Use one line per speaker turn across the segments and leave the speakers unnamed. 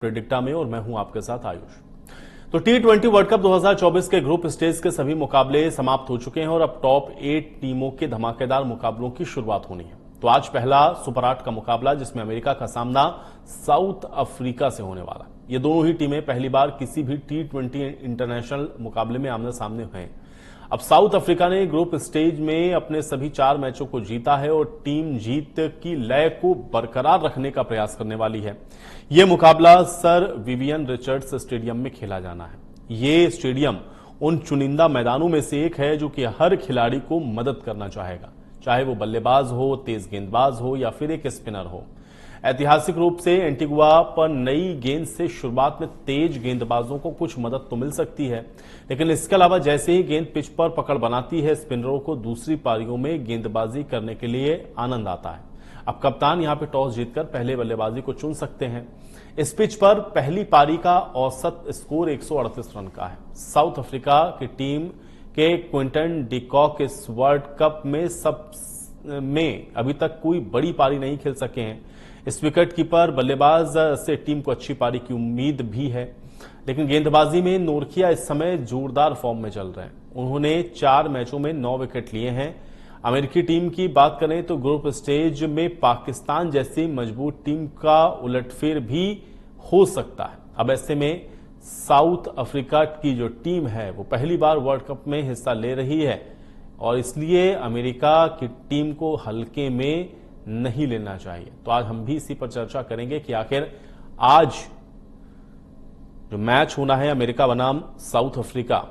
प्रेडिक्टा में और मैं हूं आपके साथ आयुष। तो T20 वर्ल्ड कप 2024 के ग्रुप स्टेज के सभी मुकाबले समाप्त हो चुके हैं और अब टॉप 8 टीमों के धमाकेदार मुकाबलों की शुरुआत होनी है। तो आज पहला सुपर 8 का मुकाबला जिसमें अमेरिका का सामना साउथ अफ्रीका से होने वाला। ये दोनों ही टीमें पहली बार किसी भी T20 इंटरनेशनल मुकाबले में आमने सामने हुए हैं। अब साउथ अफ्रीका ने ग्रुप स्टेज में अपने सभी 4 मैचों को जीता है और टीम जीत की लय को बरकरार रखने का प्रयास करने वाली है। यह मुकाबला सर विवियन रिचर्ड्स स्टेडियम में खेला जाना है। ये स्टेडियम उन चुनिंदा मैदानों में से एक है जो कि हर खिलाड़ी को मदद करना चाहेगा, चाहे वो बल्लेबाज हो, तेज गेंदबाज हो या फिर एक स्पिनर हो। ऐतिहासिक रूप से एंटीगुआ पर नई गेंद से शुरुआत में तेज गेंदबाजों को कुछ मदद तो मिल सकती है, लेकिन इसके अलावा जैसे ही गेंद पिच पर पकड़ बनाती है, स्पिनरों को दूसरी पारियों में गेंदबाजी करने के लिए आनंद आता है। अब कप्तान यहां पे टॉस जीतकर पहले बल्लेबाजी को चुन सकते हैं। इस पिच पर पहली पारी का औसत स्कोर 138 रन का है। साउथ अफ्रीका की टीम के क्विंटन डिकॉक इस वर्ल्ड कप में अभी तक कोई बड़ी पारी नहीं खेल सके हैं। इस विकेट कीपर बल्लेबाज से टीम को अच्छी पारी की उम्मीद भी है, लेकिन गेंदबाजी में नोरकिया इस समय जोरदार फॉर्म में चल रहे हैं। उन्होंने 4 मैचों में 9 विकेट लिए हैं। अमेरिकी टीम की बात करें तो ग्रुप स्टेज में पाकिस्तान जैसी मजबूत टीम का उलटफेर भी हो सकता है। अब ऐसे में साउथ अफ्रीका की जो टीम है वो पहली बार वर्ल्ड कप में हिस्सा ले रही है और इसलिए अमेरिका की टीम को हल्के में नहीं लेना चाहिए। तो आज हम भी इसी पर चर्चा करेंगे कि आखिर आज जो मैच होना है अमेरिका बनाम साउथ अफ्रीका,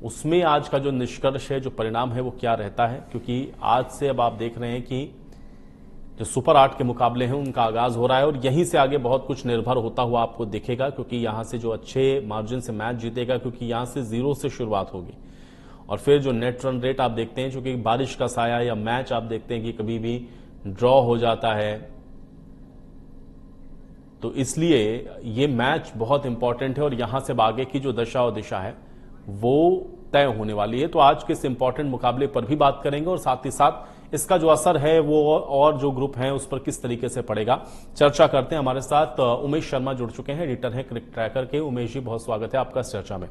उसमें आज का जो निष्कर्ष है, जो परिणाम है वो क्या रहता है, क्योंकि आज से अब आप देख रहे हैं कि जो सुपर 8 के मुकाबले हैं उनका आगाज हो रहा है और यहीं से आगे बहुत कुछ निर्भर होता हुआ आपको दिखेगा, क्योंकि यहां से जो अच्छे मार्जिन से मैच जीतेगा, क्योंकि यहां से 0 से शुरुआत होगी और फिर जो नेट रन रेट आप देखते हैं, क्योंकि बारिश का साया या मैच आप देखते हैं कि कभी भी ड्रॉ हो जाता है, तो इसलिए ये मैच बहुत इंपॉर्टेंट है और यहां से आगे की जो दशा और दिशा है वो तय होने वाली है। तो आज के इस इंपॉर्टेंट मुकाबले पर भी बात करेंगे और साथ ही साथ इसका जो असर है वो और जो ग्रुप है उस पर किस तरीके से पड़ेगा, चर्चा करते हैं। हमारे साथ उमेश शर्मा जुड़ चुके हैं, एडिटर हैं क्रिकेट ट्रैकर के। उमेश जी, बहुत स्वागत है आपका इस चर्चा में।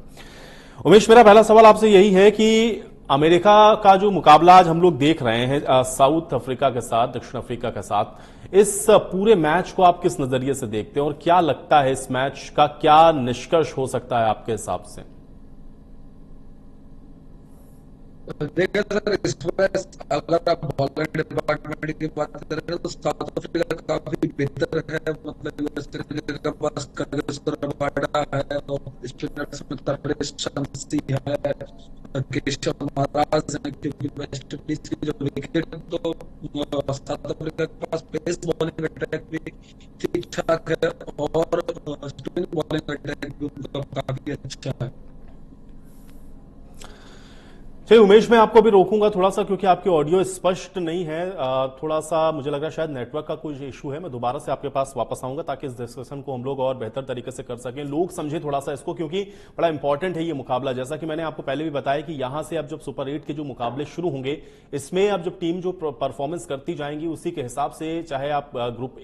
उमेश, मेरा पहला सवाल आपसे यही है कि अमेरिका का जो मुकाबला आज हम लोग देख रहे हैं साउथ अफ्रीका के साथ, दक्षिण अफ्रीका के साथ, इस पूरे मैच को आप किस नजरिए से देखते हैं और क्या लगता है इस मैच का क्या निष्कर्ष हो सकता है आपके हिसाब से?
देखिए सर, इसमें अगर आप बॉलिंग डिपार्टमेंट की बात करें तो साउथ अफ्रीका काफी बेहतर है। मतलब वेस्ट इंडीज के पास कर्टिस रबाडा है और स्पिनर्स में तबरेज शमसी है, केशव महाराज है, क्योंकि वेस्ट इंडीज की जो विकेट तो साउथ अफ्रीका के पास पेस बॉलिंग अटैक भी ठीक ठाक है और स्पिन बॉलिंग अटैक भी उनका काफी अच्छा है।
चलिए उमेश, मैं आपको भी रोकूंगा थोड़ा सा क्योंकि आपकी ऑडियो स्पष्ट नहीं है। थोड़ा सा मुझे लग रहा है शायद नेटवर्क का कुछ इशू है। मैं दोबारा से आपके पास वापस आऊंगा ताकि इस डिस्कशन को हम लोग और बेहतर तरीके से कर सकें, लोग समझे थोड़ा सा इसको, क्योंकि बड़ा इंपॉर्टेंट है ये मुकाबला। जैसा कि मैंने आपको पहले भी बताया कि यहां से अब जब सुपर 8 के जो मुकाबले शुरू होंगे, इसमें अब जब टीम जो परफॉर्मेंस करती जाएंगी उसी के हिसाब से, चाहे आप ग्रुप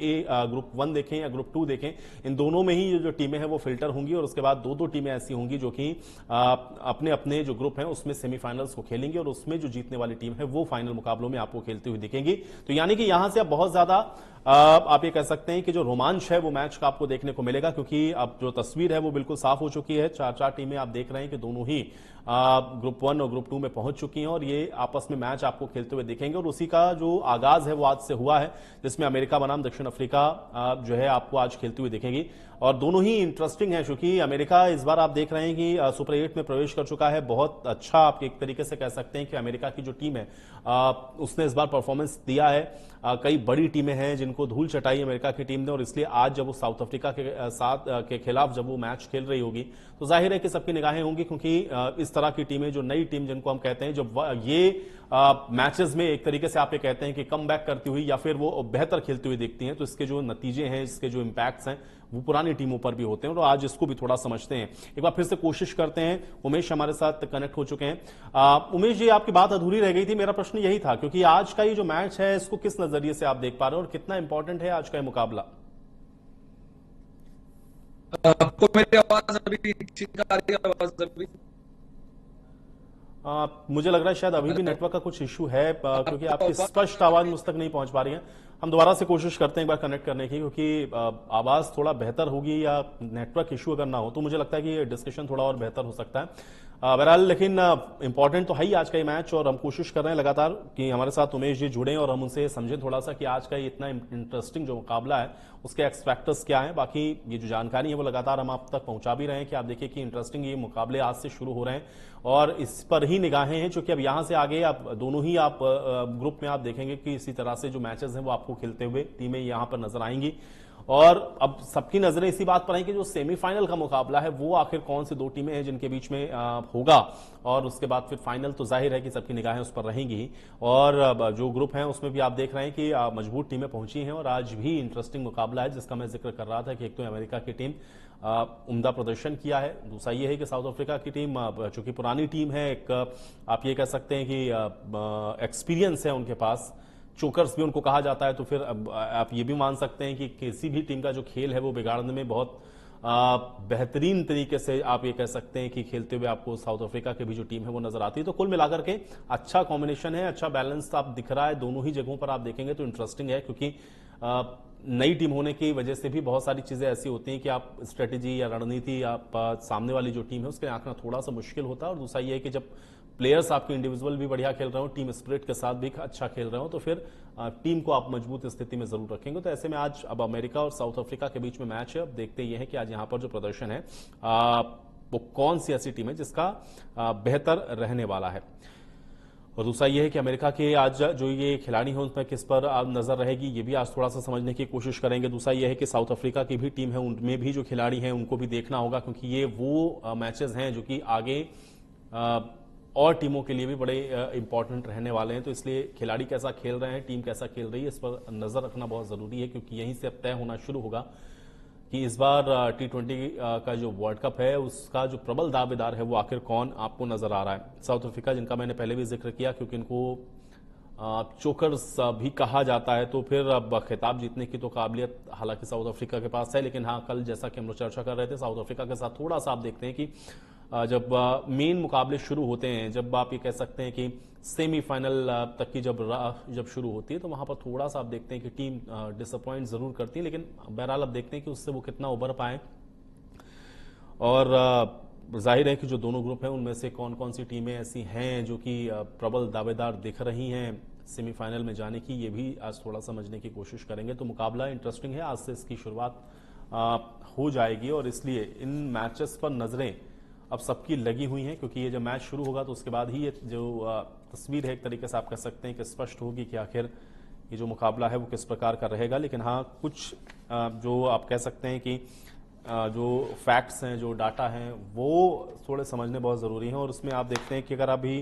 1 देखें या ग्रुप 2 देखें, इन दोनों में ही जो टीमें हैं वो फिल्टर होंगी और उसके बाद 2-2 टीमें ऐसी होंगी जो कि अपने अपने जो ग्रुप हैं उसमें सेमीफाइनल्स को खेलेंगे और उसमें जो जीतने वाली टीम है वो फाइनल मुकाबलों में आपको खेलती हुई दिखेंगी। तो यानी कि यहां से अब बहुत ज्यादा आप ये कह सकते हैं कि जो रोमांच है वो मैच का आपको देखने को मिलेगा, क्योंकि अब जो तस्वीर है वो बिल्कुल साफ हो चुकी है। 4 टीमें आप देख रहे हैं कि दोनों ही ग्रुप 1 और ग्रुप 2 में पहुंच चुकी हैं और ये आपस में मैच आपको खेलते हुए दिखेंगे और उसी का जो आगाज है वो आज से हुआ है, जिसमें अमेरिका बनाम दक्षिण अफ्रीका जो है आपको आज खेलती हुई दिखेंगी और दोनों ही इंटरेस्टिंग है, क्योंकि अमेरिका इस बार आप देख रहे हैं कि सुपर 8 में प्रवेश कर चुका है। बहुत अच्छा आप एक तरीके से कह सकते हैं कि अमेरिका की जो टीम है उसने इस बार परफॉर्मेंस दिया है। कई बड़ी टीमें हैं जिनको धूल चटाई अमेरिका की टीम ने और इसलिए आज जब वो साउथ अफ्रीका के साथ के खिलाफ जब वो मैच खेल रही होगी तो जाहिर है कि सबकी निगाहें होंगी, क्योंकि इस तरह की टीमें, जो नई टीम जिनको हम कहते हैं, जब ये मैचेस में एक तरीके से आप ये कहते हैं कि कम बैक करती हुई या फिर वो बेहतर खेलती हुई दिखती हैं, तो इसके जो नतीजे हैं, इसके जो इंपैक्ट्स हैं वो पुरानी टीमों पर भी होते हैं और आज इसको भी थोड़ा समझते हैं। एक बार फिर से कोशिश करते हैं। उमेश हमारे साथ कनेक्ट हो चुके हैं। उमेश जी, आपकी बात अधूरी रह गई थी, मेरा प्रश्न यही था, क्योंकि आज का ये जो मैच है इसको किस नजरिए से आप देख पा रहे हो और कितना इंपॉर्टेंट है आज का ये मुकाबला?
आपको मेरी आवाज अभी ठीक आ रही है? आवाज अभी
मुझे लग रहा है शायद अभी भी
हेलो,
नेटवर्क का कुछ इशू है, क्योंकि
आपको
आपकी
आवाज
स्पष्ट आवाज मुझ तक नहीं पहुंच पा रही है। हम दोबारा से कोशिश करते हैं एक बार कनेक्ट करने की, क्योंकि आवाज थोड़ा बेहतर होगी या नेटवर्क इशू अगर ना हो तो मुझे लगता है कि ये डिस्कशन थोड़ा और बेहतर हो सकता है। बहरहाल, लेकिन इंपॉर्टेंट तो है ही आज का ये मैच, और हम कोशिश कर रहे हैं लगातार कि हमारे साथ उमेश जी जुड़े और हम उनसे समझें थोड़ा सा कि आज का ये इतना इंटरेस्टिंग जो मुकाबला है उसके एक्स फैक्टर्स क्या हैं। बाकी ये जो जानकारी है वो लगातार हम आप तक पहुंचा भी रहे हैं कि आप देखिए कि इंटरेस्टिंग ये मुकाबले आज से शुरू हो रहे हैं और इस पर ही निगाहें हैं, क्योंकि अब यहां से आगे आप दोनों ही आप ग्रुप में आप देखेंगे कि इसी तरह से जो मैचेस हैं वो आपको खेलते हुए टीमें यहां पर नजर आएंगी। और अब सबकी नजरें इसी बात पर हैं कि जो सेमीफाइनल का मुकाबला है वो आखिर कौन सी दो टीमें हैं जिनके बीच में होगा, और उसके बाद फिर फाइनल तो जाहिर है कि सबकी निगाहें उस पर रहेंगी। और अब जो ग्रुप हैं उसमें भी आप देख रहे हैं कि मजबूत टीमें पहुंची हैं और आज भी इंटरेस्टिंग मुकाबला है, जिसका मैं जिक्र कर रहा था कि एक तो अमेरिका की टीम उम्दा प्रदर्शन किया है, दूसरा ये है कि साउथ अफ्रीका की टीम चूंकि पुरानी टीम है, एक आप ये कह सकते हैं कि एक्सपीरियंस है उनके पास, चोकर्स भी उनको कहा जाता है। तो फिर अब आप ये भी मान सकते हैं कि किसी भी टीम का जो खेल है वो बिगाड़ने में बहुत बेहतरीन तरीके से आप ये कह सकते हैं कि खेलते हुए आपको साउथ अफ्रीका की भी जो टीम है वो नजर आती है। तो कुल मिलाकर के अच्छा कॉम्बिनेशन है, अच्छा बैलेंस आप दिख रहा है दोनों ही जगहों पर। आप देखेंगे तो इंटरेस्टिंग है, क्योंकि नई टीम होने की वजह से भी बहुत सारी चीजें ऐसी होती हैं कि आप स्ट्रेटेजी या रणनीति आप सामने वाली जो टीम है उसके आंकना थोड़ा सा मुश्किल होता है। और दूसरा ये है कि जब प्लेयर्स आपके इंडिविजुअल भी बढ़िया खेल रहे हो, टीम स्पिरिट के साथ भी अच्छा खेल रहे हो, तो फिर टीम को आप मजबूत स्थिति में जरूर रखेंगे। तो ऐसे में आज अब अमेरिका और साउथ अफ्रीका के बीच में मैच है। अब देखते ये है कि आज यहां पर जो प्रदर्शन है वो कौन सी ऐसी टीम है जिसका बेहतर रहने वाला है। और दूसरा ये है कि अमेरिका के आज जो ये खिलाड़ी हैं उनमें किस पर नजर रहेगी, ये भी आज थोड़ा सा समझने की कोशिश करेंगे। दूसरा ये है कि साउथ अफ्रीका की भी टीम है, उनमें भी जो खिलाड़ी हैं उनको भी देखना होगा, क्योंकि ये वो मैचेस हैं जो कि आगे और टीमों के लिए भी बड़े इंपॉर्टेंट रहने वाले हैं। तो इसलिए खिलाड़ी कैसा खेल रहे हैं, टीम कैसा खेल रही है, इस पर नजर रखना बहुत जरूरी है, क्योंकि यहीं से अब तय होना शुरू होगा कि इस बार T20 का जो वर्ल्ड कप है उसका जो प्रबल दावेदार है वो आखिर कौन आपको नजर आ रहा है। साउथ अफ्रीका, जिनका मैंने पहले भी जिक्र किया, क्योंकि इनको चोकर्स भी कहा जाता है, तो फिर अब खिताब जीतने की तो काबिलियत हालांकि साउथ अफ्रीका के पास है, लेकिन हाँ, कल जैसा कि हम लोग चर्चा कर रहे थे, साउथ अफ्रीका के साथ थोड़ा सा आप देखते हैं कि जब मेन मुकाबले शुरू होते हैं, जब आप ये कह सकते हैं कि सेमीफाइनल तक की जब शुरू होती है, तो वहां पर थोड़ा सा आप देखते हैं कि टीम डिसअपॉइंट जरूर करती है, लेकिन बहरहाल अब देखते हैं कि उससे वो कितना उभर पाए। और जाहिर है कि जो दोनों ग्रुप हैं उनमें से कौन कौन सी टीमें ऐसी हैं जो कि प्रबल दावेदार दिख रही हैं सेमीफाइनल में जाने की, ये भी आज थोड़ा समझने की कोशिश करेंगे। तो मुकाबला इंटरेस्टिंग है, आज से इसकी शुरुआत हो जाएगी और इसलिए इन मैचेस पर नजरें अब सबकी लगी हुई हैं, क्योंकि ये जब मैच शुरू होगा तो उसके बाद ही ये जो तस्वीर है एक तरीके से आप कह सकते हैं कि स्पष्ट होगी कि आखिर ये जो मुकाबला है वो किस प्रकार का रहेगा। लेकिन हाँ, कुछ जो आप कह सकते हैं कि जो फैक्ट्स हैं, जो डाटा हैं, वो थोड़े समझने बहुत ज़रूरी हैं। और उसमें आप देखते हैं कि अगर अभी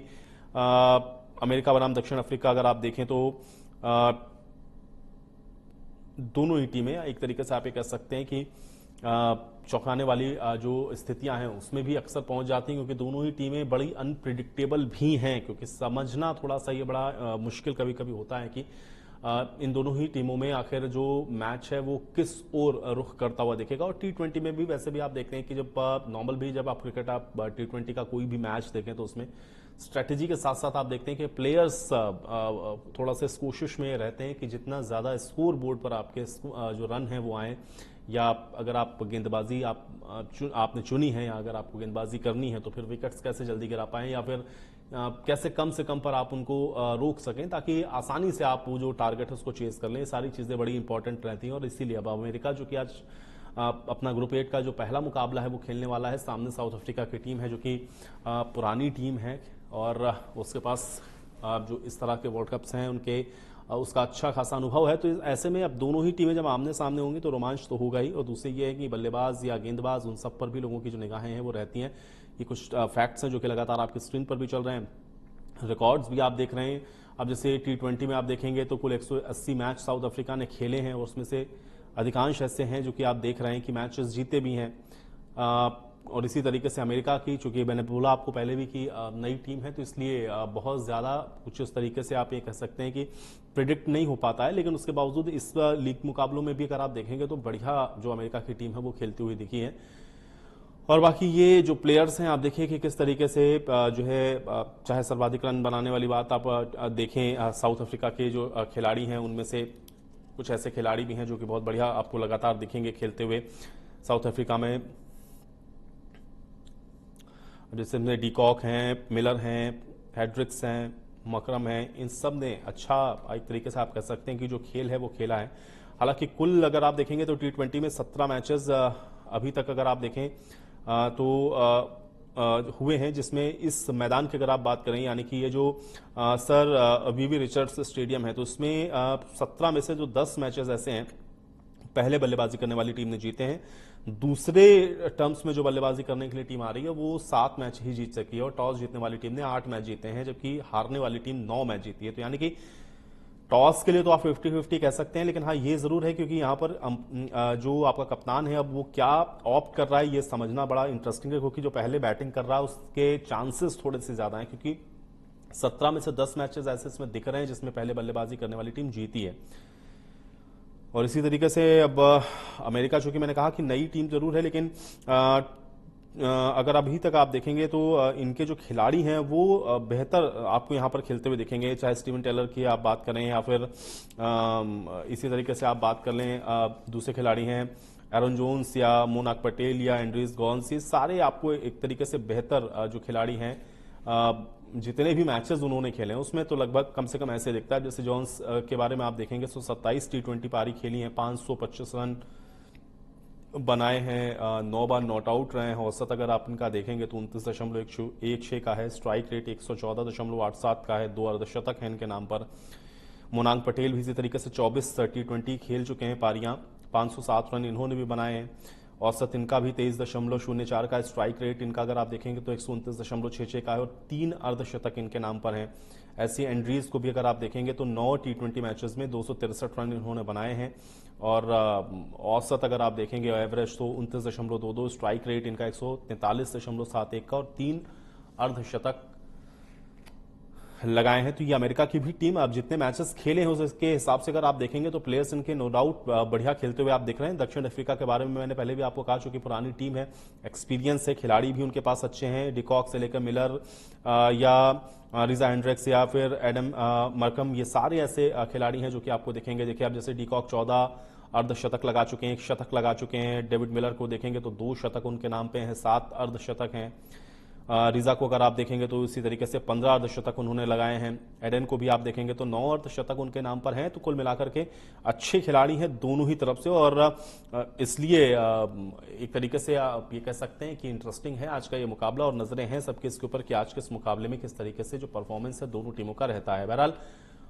अमेरिका बनाम दक्षिण अफ्रीका अगर आप देखें तो दोनों ही टीमें एक तरीके से आप ये कह सकते हैं कि चौंकाने वाली जो स्थितियां हैं उसमें भी अक्सर पहुंच जाती हैं, क्योंकि दोनों ही टीमें बड़ी अनप्रिडिक्टेबल भी हैं। क्योंकि समझना थोड़ा सा ये बड़ा मुश्किल कभी कभी होता है कि इन दोनों ही टीमों में आखिर जो मैच है वो किस ओर रुख करता हुआ दिखेगा। और T20 में भी वैसे भी आप देखते हैं कि जब नॉर्मल भी जब आप क्रिकेट आप T20 का कोई भी मैच देखें तो उसमें स्ट्रेटेजी के साथ साथ आप देखते हैं कि प्लेयर्स थोड़ा सा इस कोशिश में रहते हैं कि जितना ज्यादा स्कोर बोर्ड पर आपके जो रन है वो आए, या अगर आप गेंदबाजी आपने चुनी है, या अगर आपको गेंदबाजी करनी है तो फिर विकेट्स कैसे जल्दी गिरा पाएं, या फिर कैसे कम से कम पर आप उनको रोक सकें ताकि आसानी से आप वो जो टारगेट है उसको चेस कर लें। ये सारी चीजें बड़ी इंपॉर्टेंट रहती हैं। और इसीलिए अब अमेरिका जो कि आज अपना ग्रुप 8 का जो पहला मुकाबला है वो खेलने वाला है, सामने साउथ अफ्रीका की टीम है जो कि पुरानी टीम है और उसके पास जो इस तरह के वर्ल्ड कप्स हैं उनके उसका अच्छा खासा अनुभव है। तो ऐसे में अब दोनों ही टीमें जब आमने सामने होंगी तो रोमांच तो होगा ही। और दूसरी ये है कि बल्लेबाज या गेंदबाज उन सब पर भी लोगों की जो निगाहें हैं वो रहती हैं। ये कुछ फैक्ट्स हैं जो कि लगातार आपकी स्क्रीन पर भी चल रहे हैं, रिकॉर्ड्स भी आप देख रहे हैं। अब जैसे T20 में आप देखेंगे तो कुल 180 मैच साउथ अफ्रीका ने खेले हैं और उसमें से अधिकांश ऐसे हैं जो कि आप देख रहे हैं कि मैचेस जीते भी हैं। और इसी तरीके से अमेरिका की, चूंकि मैंने बोला आपको पहले भी कि नई टीम है, तो इसलिए बहुत ज़्यादा कुछ इस तरीके से आप ये कह सकते हैं कि प्रिडिक्ट नहीं हो पाता है। लेकिन उसके बावजूद इस लीग मुकाबलों में भी अगर आप देखेंगे तो बढ़िया जो अमेरिका की टीम है वो खेलती हुई दिखी है। और बाकी ये जो प्लेयर्स हैं, आप देखिए कि किस तरीके से जो है चाहे सर्वाधिक रन बनाने वाली बात आप देखें, साउथ अफ्रीका के जो खिलाड़ी हैं उनमें से कुछ ऐसे खिलाड़ी भी हैं जो कि बहुत बढ़िया आपको लगातार दिखेंगे खेलते हुए साउथ अफ्रीका में, जिसमें डीकॉक हैं, मिलर हैं, हेड्रिक्स हैं, मकरम हैं। इन सब ने अच्छा एक तरीके से आप कह सकते हैं कि जो खेल है वो खेला है। हालांकि कुल अगर आप देखेंगे तो T20 में 17 मैचेस अभी तक अगर आप देखें तो हुए हैं, जिसमें इस मैदान की अगर आप बात करें, यानी कि ये जो सर वीवी रिचर्ड्स स्टेडियम है, तो उसमें 17 में से जो 10 मैचेस ऐसे हैं पहले बल्लेबाजी करने वाली टीम ने जीते हैं। दूसरे टर्म्स में जो बल्लेबाजी करने के लिए टीम आ रही है वो 7 मैच ही जीत सकी है, और टॉस जीतने वाली टीम ने 8 मैच जीते हैं, जबकि हारने वाली टीम 9 मैच जीती है। तो यानी कि टॉस के लिए तो आप 50-50 कह सकते हैं, लेकिन हाँ ये जरूर है क्योंकि यहाँ पर जो आपका कप्तान है अब वो क्या ऑप्ट कर रहा है ये समझना बड़ा इंटरेस्टिंग है, क्योंकि जो पहले बैटिंग कर रहा है उसके चांसेस थोड़े से ज्यादा हैं, क्योंकि 17 में से 10 मैचेस ऐसे इसमें दिख रहे हैं जिसमें पहले बल्लेबाजी करने वाली टीम जीती है। और इसी तरीके से अब अमेरिका, चूंकि मैंने कहा कि नई टीम जरूर है, लेकिन अगर अभी तक आप देखेंगे तो इनके जो खिलाड़ी हैं वो बेहतर आपको यहां पर खेलते हुए दिखेंगे, चाहे स्टीवन टेलर की आप बात करें या फिर इसी तरीके से आप बात कर लें दूसरे खिलाड़ी हैं एरन जोन्स या मोनाक पटेल या एंड्रीज गॉन्स, ये सारे आपको एक तरीके से बेहतर जो खिलाड़ी हैं, जितने भी मैचेस उन्होंने खेले हैं उसमें तो लगभग कम से कम ऐसे दिखता है। जैसे जॉन्स के बारे में आप देखेंगे तो 27 T20 पारी खेली हैं, 525 रन बनाए हैं, 9 बार नॉट आउट रहे हैं। औसत अगर आप इनका देखेंगे तो 29.16 का है, स्ट्राइक रेट 114.87 का है, 2 अर्धशतक हैं इनके नाम पर। मोनांग पटेल भी इसी तरीके से 24 T20 खेल चुके हैं पारियां, 507 रन इन्होंने भी बनाए हैं। औसत इनका भी 23.04 का, स्ट्राइक रेट इनका अगर आप देखेंगे तो 129.66 का है, और 3 अर्धशतक इनके नाम पर हैं। ऐसी एंड्रीज को भी अगर आप देखेंगे तो 9 T20 मैचेस में 263 रन इन्होंने बनाए हैं, और औसत अगर आप देखेंगे एवरेज तो 29.22, स्ट्राइक रेट इनका 143.71 का, और 3 अर्धशतक लगाए हैं। तो ये अमेरिका की भी टीम अब जितने मैचेस खेले हैं उसके हिसाब से अगर आप देखेंगे तो प्लेयर्स इनके नो डाउट बढ़िया खेलते हुए आप दिख रहे हैं। दक्षिण अफ्रीका के बारे में मैंने पहले भी आपको कहा, चूंकि पुरानी टीम है, एक्सपीरियंस है, खिलाड़ी भी उनके पास अच्छे हैं, डिकॉक से लेकर मिलर या रिजा हेंड्रिक्स या फिर एडम मरकम, ये सारे ऐसे खिलाड़ी हैं जो कि आपको दिखेंगे। देखिए आप जैसे डिकॉक 14 अर्धशतक लगा चुके हैं, 1 शतक लगा चुके हैं। डेविड मिलर को देखेंगे तो 2 शतक उनके नाम पे हैं, 7 अर्धशतक हैं। रिजा को अगर आप देखेंगे तो इसी तरीके से 15 अर्धशतक उन्होंने लगाए हैं। एडन को भी आप देखेंगे तो 9 अर्धशतक उनके नाम पर हैं। तो कुल मिलाकर के अच्छे खिलाड़ी हैं दोनों ही तरफ से, और इसलिए एक तरीके से आप ये कह सकते हैं कि इंटरेस्टिंग है आज का ये मुकाबला, और नजरें हैं सबके इसके ऊपर कि आज के इस मुकाबले में किस तरीके से जो परफॉर्मेंस है दोनों टीमों का रहता है। बहरहाल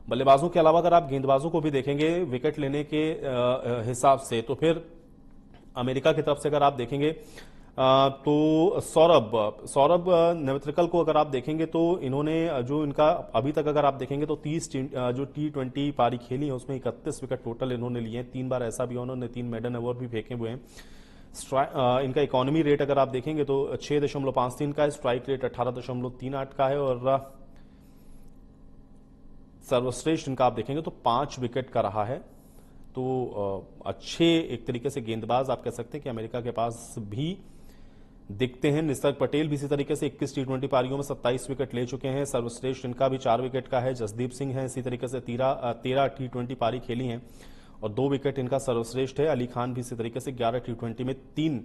बल्लेबाजों के अलावा अगर आप गेंदबाजों को भी देखेंगे विकेट लेने के हिसाब से, तो फिर अमेरिका की तरफ से अगर आप देखेंगे तो सौरभ नेवत्रिकल को अगर आप देखेंगे तो इन्होंने जो इनका अभी तक अगर आप देखेंगे तो 30 जो T20 पारी खेली है उसमें 31 विकेट टोटल इन्होंने लिए हैं। 3 बार ऐसा भी उन्होंने 3 मेडन अवार्ड भी फेंके हुए हैं। इनका इकोनॉमी रेट अगर आप देखेंगे तो 6.53 का है, स्ट्राइक रेट 18.38 का है, और सर्वश्रेष्ठ इनका आप देखेंगे तो 5 विकेट का रहा है। तो अच्छे एक तरीके से गेंदबाज आप कह सकते हैं कि अमेरिका के पास भी दिखते हैं। निसर्ग पटेल भी इसी तरीके से 21 T20 पारियों में 27 विकेट ले चुके हैं, सर्वश्रेष्ठ इनका भी 4 विकेट का है। जसदीप सिंह है इसी तरीके से 13 T20 पारी खेली हैं और 2 विकेट इनका सर्वश्रेष्ठ है। अली खान भी इसी तरीके से 11 T20 में 3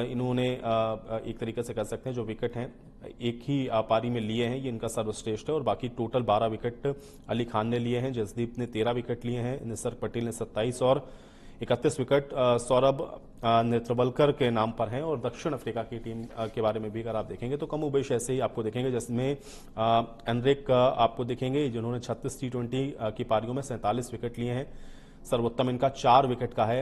इन्होंने एक तरीके से कह सकते हैं जो विकेट हैं एक ही पारी में लिए हैं, ये इनका सर्वश्रेष्ठ है। और बाकी टोटल 12 विकेट अली खान ने लिए हैं, जसदीप ने 13 विकेट लिए हैं, निसर्ग पटेल ने 27 और 31 विकेट सौरभ नेत्रवलकर के नाम पर हैं। और दक्षिण अफ्रीका की टीम के बारे में भी अगर आप देखेंगे तो कम उबेश ऐसे ही आपको देखेंगे, जिसमें एनरिक आपको देखेंगे जिन्होंने 36 T20 की पारियों में 47 विकेट लिए हैं। सर्वोत्तम इनका 4 विकेट का है।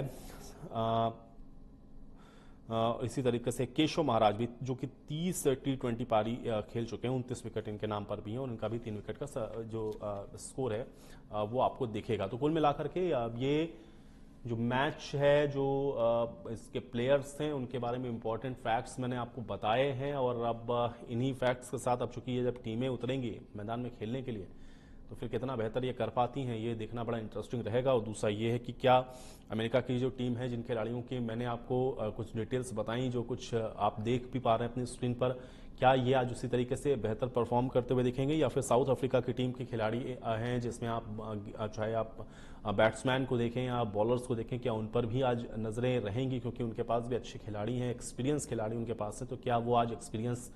इसी तरीके से केशव महाराज भी जो कि 30 T20 पारी खेल चुके हैं, 29 विकेट इनके नाम पर भी हैं और इनका भी 3 विकेट का जो स्कोर है वो आपको दिखेगा। तो कुल मिलाकर के ये जो मैच है, जो इसके प्लेयर्स हैं, उनके बारे में इंपॉर्टेंट फैक्ट्स मैंने आपको बताए हैं। और अब इन्हीं फैक्ट्स के साथ अब चूंकि ये जब टीमें उतरेंगी मैदान में खेलने के लिए, तो फिर कितना बेहतर ये कर पाती हैं, ये देखना बड़ा इंटरेस्टिंग रहेगा। और दूसरा ये है कि क्या अमेरिका की जो टीम है, जिन खिलाड़ियों की मैंने आपको कुछ डिटेल्स बताई, जो कुछ आप देख भी पा रहे हैं अपनी स्क्रीन पर, क्या ये आज उसी तरीके से बेहतर परफॉर्म करते हुए दिखेंगे, या फिर साउथ अफ्रीका की टीम के खिलाड़ी हैं जिसमें आप चाहे आप बैट्समैन को देखें या बॉलर्स को देखें, क्या उन पर भी आज नजरें रहेंगी, क्योंकि उनके पास भी अच्छे खिलाड़ी हैं, एक्सपीरियंस खिलाड़ी उनके पास है, तो क्या वो आज एक्सपीरियंस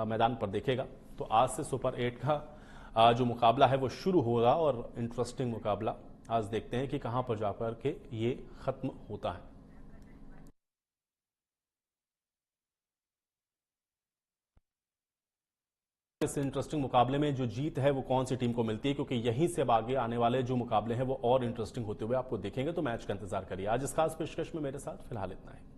मैदान पर देखेगा। तो आज से सुपर 8 का जो मुकाबला है वो शुरू होगा, और इंटरेस्टिंग मुकाबला आज देखते हैं कि कहां पर जाकर के ये खत्म होता है। इस इंटरेस्टिंग मुकाबले में जो जीत है वो कौन सी टीम को मिलती है, क्योंकि यहीं से अब आगे आने वाले जो मुकाबले हैं वो और इंटरेस्टिंग होते हुए आपको देखेंगे। तो मैच का इंतजार करिए। आज इस खास पेशकश में मेरे साथ फिलहाल इतना है।